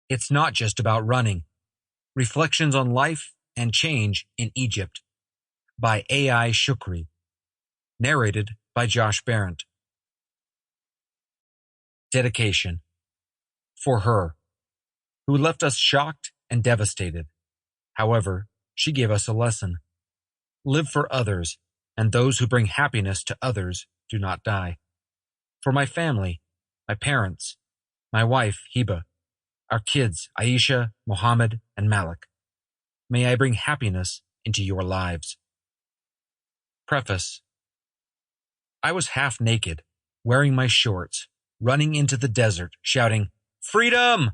It's not just about running. Reflections on Life and Change in Egypt by A.I. Shoukry. Narrated by Josh Berndt. Dedication. For her, who left us shocked and devastated. However, she gave us a lesson. Live for others, and those who bring happiness to others do not die. For my family, my parents, my wife, Hiba, our kids, Aisha, Mohammed, and Malik. May I bring happiness into your lives. Preface. I was half naked, wearing my shorts, running into the desert, shouting, "Freedom!"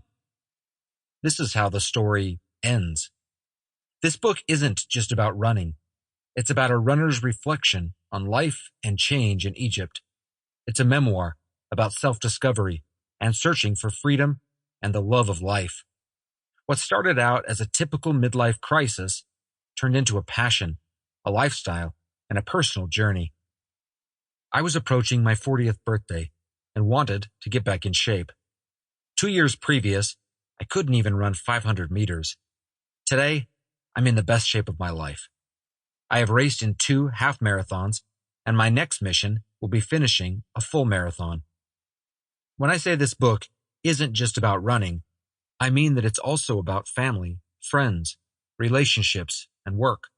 This is how the story ends. This book isn't just about running. It's about a runner's reflection on life and change in Egypt. It's a memoir about self-discovery and searching for freedom and the love of life. What started out as a typical midlife crisis turned into a passion, a lifestyle, and a personal journey. I was approaching my 40th birthday and wanted to get back in shape. 2 years previous, I couldn't even run 500 meters. Today, I'm in the best shape of my life. I have raced in 2 half marathons, and my next mission will be finishing a full marathon. When I say this book isn't just about running, I mean that it's also about family, friends, relationships, and work.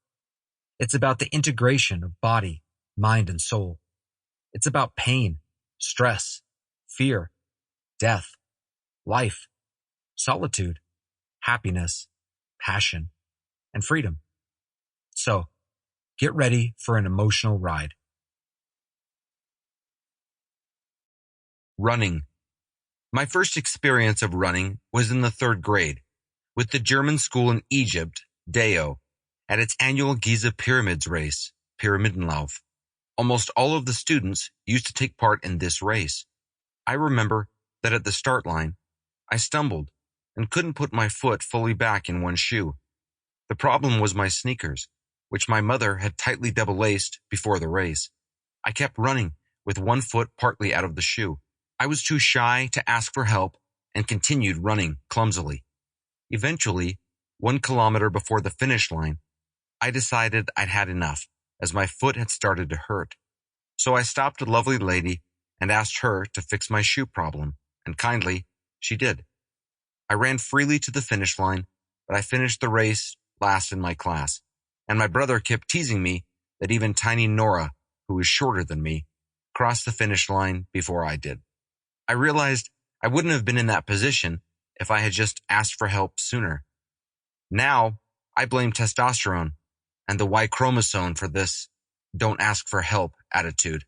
It's about the integration of body, mind, and soul. It's about pain, stress, fear, death, life, solitude, happiness, passion, and freedom. So, get ready for an emotional ride. Running. My first experience of running was in the 3rd grade, with the German school in Egypt, DEO, at its annual Giza Pyramids race, Pyramidenlauf. Almost all of the students used to take part in this race. I remember that at the start line, I stumbled and couldn't put my foot fully back in one shoe. The problem was my sneakers, which my mother had tightly double-laced before the race. I kept running with one foot partly out of the shoe. I was too shy to ask for help and continued running clumsily. Eventually, 1 kilometer before the finish line, I decided I'd had enough, as my foot had started to hurt. So I stopped a lovely lady and asked her to fix my shoe problem, and kindly, she did. I ran freely to the finish line, but I finished the race last in my class, and my brother kept teasing me that even tiny Nora, who was shorter than me, crossed the finish line before I did. I realized I wouldn't have been in that position if I had just asked for help sooner. Now, I blame testosterone and the Y chromosome for this "don't ask for help" attitude.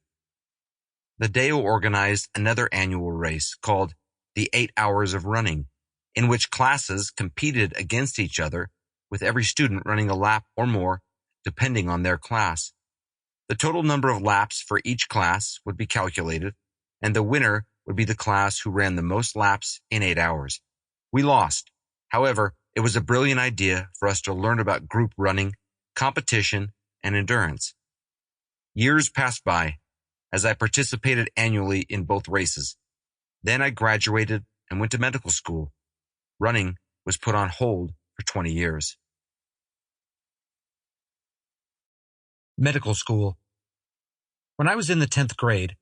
The DEO organized another annual race called the 8 Hours of Running, in which classes competed against each other, with every student running a lap or more, depending on their class. The total number of laps for each class would be calculated, and the winner would be the class who ran the most laps in 8 hours. We lost. However, it was a brilliant idea for us to learn about group running, competition, and endurance. Years passed by as I participated annually in both races. Then I graduated and went to medical school. Running was put on hold for 20 years. Medical school. When I was in the 10th grade,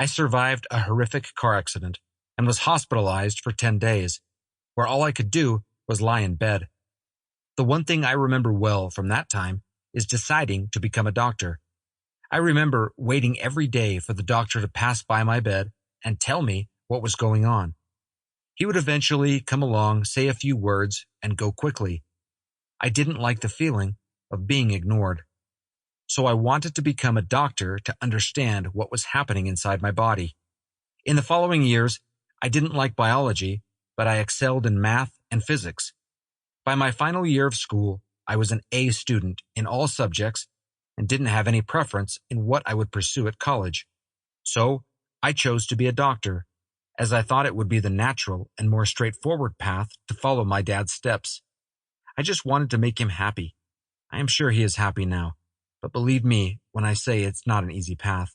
I survived a horrific car accident and was hospitalized for 10 days, where all I could do was lie in bed. The one thing I remember well from that time is deciding to become a doctor. I remember waiting every day for the doctor to pass by my bed and tell me what was going on. He would eventually come along, say a few words, and go quickly. I didn't like the feeling of being ignored. So I wanted to become a doctor to understand what was happening inside my body. In the following years, I didn't like biology, but I excelled in math and physics. By my final year of school, I was an A student in all subjects and didn't have any preference in what I would pursue at college. So I chose to be a doctor, as I thought it would be the natural and more straightforward path to follow my dad's steps. I just wanted to make him happy. I am sure he is happy now, but believe me when I say it's not an easy path.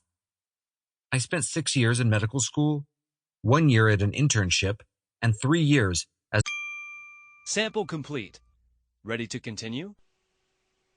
I spent 6 years in medical school, 1 year at an internship, and 3 years as Sample complete. Ready to continue?